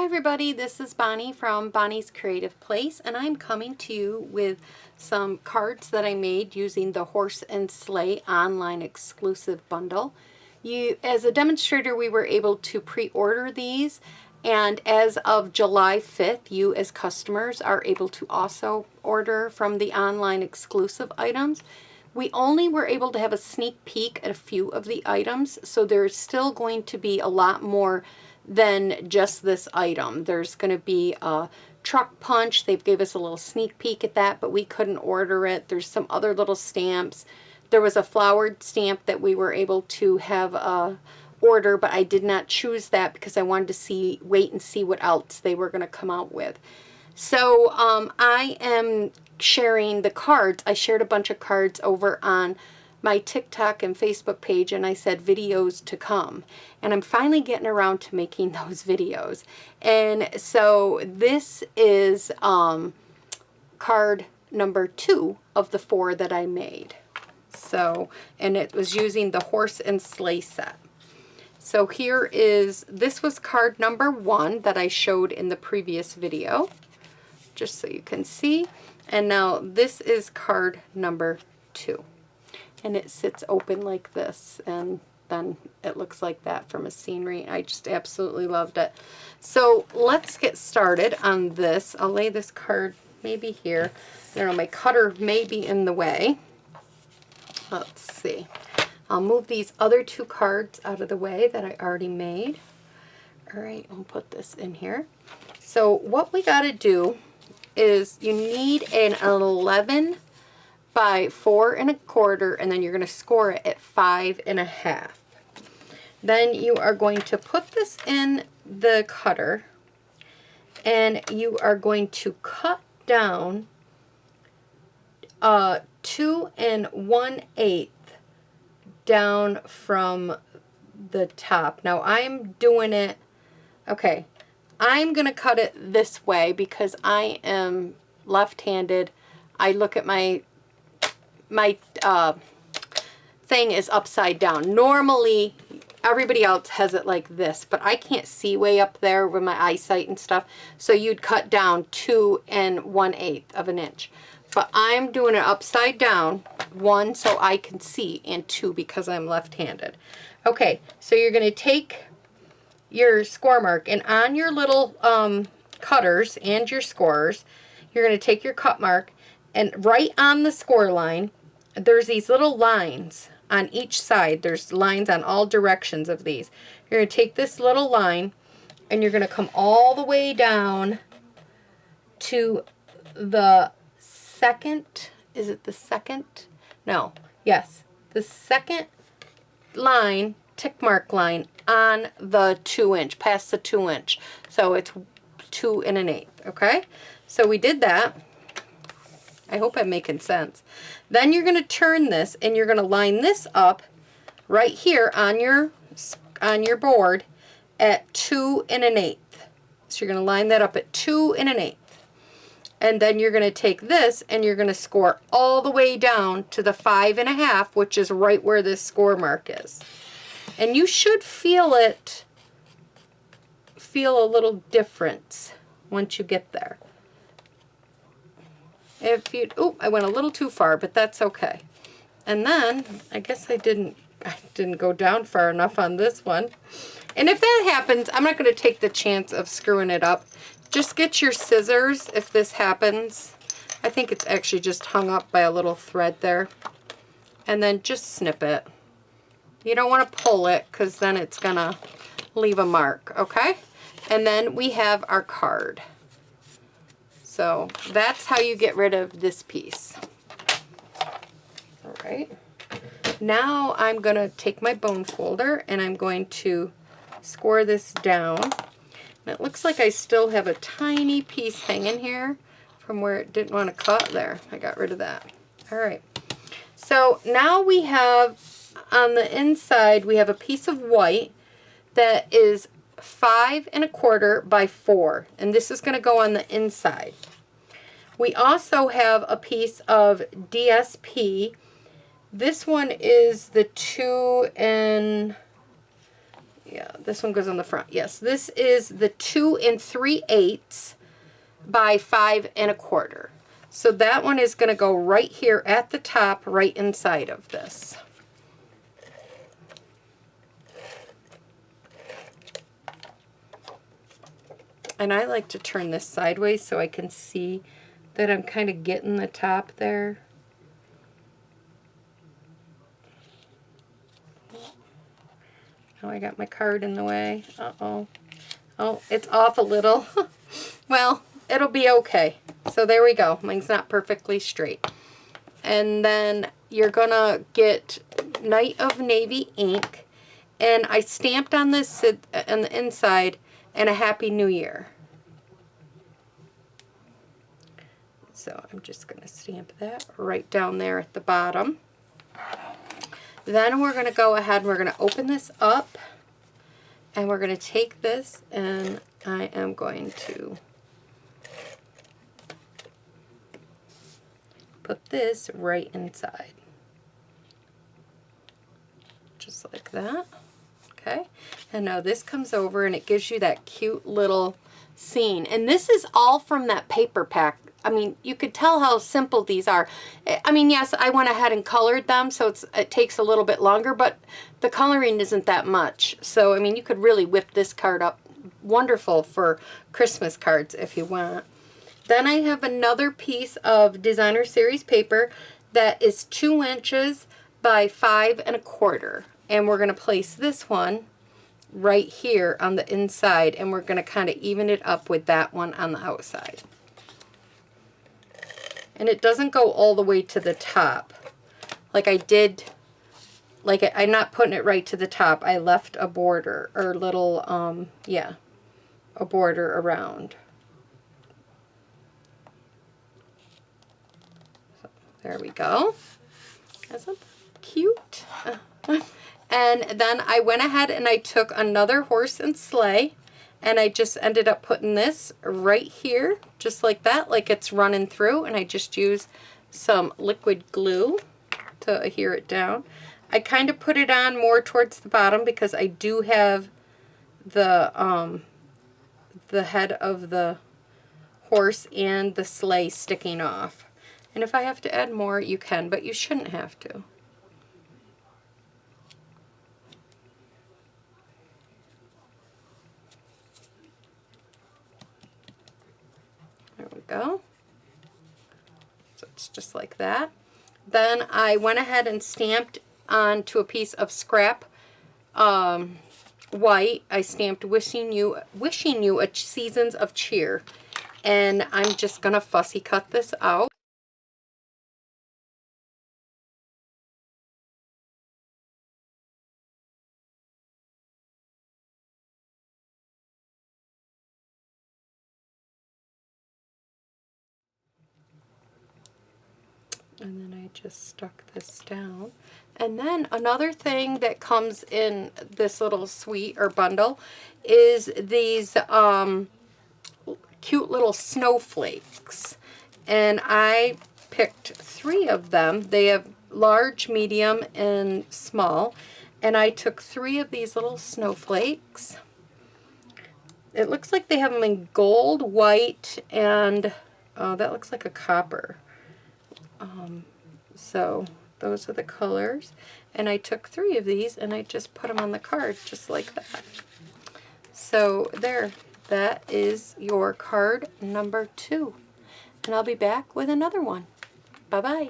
everybody, this is Bonnie from Bonnie's Creative Place, and I'm coming to you with some cards that I made using the Horse and Sleigh online exclusive bundle. As a demonstrator, we were able to pre-order these, and as of July 5th, you as customers are able to also order from the online exclusive items. We only were able to have a sneak peek at a few of the items, so there's still going to be a lot more than just this item. There's going to be a truck punch. They've gave us a little sneak peek at that, but we couldn't order it. There's some other little stamps. There was a flowered stamp that we were able to have order, but I did not choose that because I wanted to wait and see what else they were going to come out with. So I am sharing the cards. I shared a bunch of cards over on my TikTok and Facebook page, and I said videos to come, and I'm finally getting around to making those videos. And so this is card number 2 of the 4 that I made. So, and it was using the Horse and Sleigh set. So this was card number 1 that I showed in the previous video, just so you can see. And now this is card number 2. And it sits open like this, and then it looks like that from a scenery. I just absolutely loved it. So let's get started on this. I'll lay this card maybe here. I don't know, my cutter may be in the way. Let's see. I'll move these other 2 cards out of the way that I already made. All right, I'll put this in here. So what we got to do is you need an 11 by 4 1/4, and then you're going to score it at 5 1/2. Then you are going to put this in the cutter, and you are going to cut down 2 1/8 down from the top. Now I'm doing it, okay, I'm going to cut it this way because I am left-handed. I look at my thing is upside down. Normally everybody else has it like this, but I can't see way up there with my eyesight and stuff, so you'd cut down 2 1/8 of an inch. But I'm doing it upside down, 1 so I can see, and 2 because I'm left-handed. Okay, so you're going to take your score mark, and on your little cutters and your scorers, you're going to take your cut mark, and right on the score line, there's these little lines on each side. There's lines on all directions of these. You're going to take this little line, and you're going to come all the way down to the second, is it the second? No, yes, the second line, tick mark line on the 2 inch, past the 2 inch. So it's 2 1/8, okay? So we did that. I hope I'm making sense. Then you're going to turn this, and you're going to line this up right here on your board at 2 1/8. So you're going to line that up at 2 1/8. And then you're going to take this, and you're going to score all the way down to the 5 1/2, which is right where this score mark is. And you should feel a little difference once you get there. If you, oh, I went a little too far, but that's okay. And then I guess I didn't go down far enough on this one. And if that happens, I'm not going to take the chance of screwing it up. Just get your scissors if this happens. I think it's actually just hung up by a little thread there. And then just snip it. You don't want to pull it because then it's going to leave a mark, okay? And then we have our card. So that's how you get rid of this piece. All right. Now I'm going to take my bone folder, and I'm going to score this down. And it looks like I still have a tiny piece hanging here from where it didn't want to cut. There, I got rid of that. All right. So now we have, on the inside, we have a piece of white that is 5 1/4 by 4, and this is going to go on the inside. We also have a piece of DSP. This one is the 2 1/8 Yeah, this one goes on the front. Yes, this is the 2 3/8 by 5 1/4. So that one is going to go right here at the top, right inside of this. And I like to turn this sideways so I can see that I'm kind of getting the top there. Oh, I got my card in the way. Uh-oh. Oh, it's off a little. Well, it'll be okay. So there we go. Mine's not perfectly straight. And then you're going to get Night of Navy ink. And I stamped on this on the inside, and a Happy New Year. So I'm just going to stamp that right down there at the bottom. Then we're going to go ahead and we're going to open this up. And we're going to take this, and I am going to put this right inside. Just like that. Okay. And now this comes over, and it gives you that cute little scene. And this is all from that paper pack. I mean, you could tell how simple these are. I mean, yes, I went ahead and colored them, so it takes a little bit longer, but the coloring isn't that much. So, I mean, you could really whip this card up. Wonderful for Christmas cards if you want. Then I have another piece of Designer Series paper that is 2 inches by 5 1/4. And we're going to place this one right here on the inside, and we're going to kind of even it up with that one on the outside. And it doesn't go all the way to the top like I did. Like I'm not putting it right to the top. I left a border or little, yeah, a border around. So there we go. Isn't that cute? And then I went ahead and I took another horse and sleigh, and I just ended up putting this right here, just like that, like it's running through, and I just used some liquid glue to adhere it down. I kind of put it on more towards the bottom because I do have the head of the horse and the sleigh sticking off. And if I have to add more, you can, but you shouldn't have to. There we go. So it's just like that. Then I went ahead and stamped onto a piece of scrap white. I stamped wishing you a seasons of cheer. And I'm just going to fussy cut this out. And then I just stuck this down. And then another thing that comes in this little suite or bundle is these cute little snowflakes. And I picked 3 of them. They have large, medium, and small. And I took 3 of these little snowflakes. It looks like they have them in gold, white, and that looks like a copper. So those are the colors, and I took 3 of these and I just put them on the card just like that. So there, that is your card number 2, and I'll be back with another one. Bye-bye.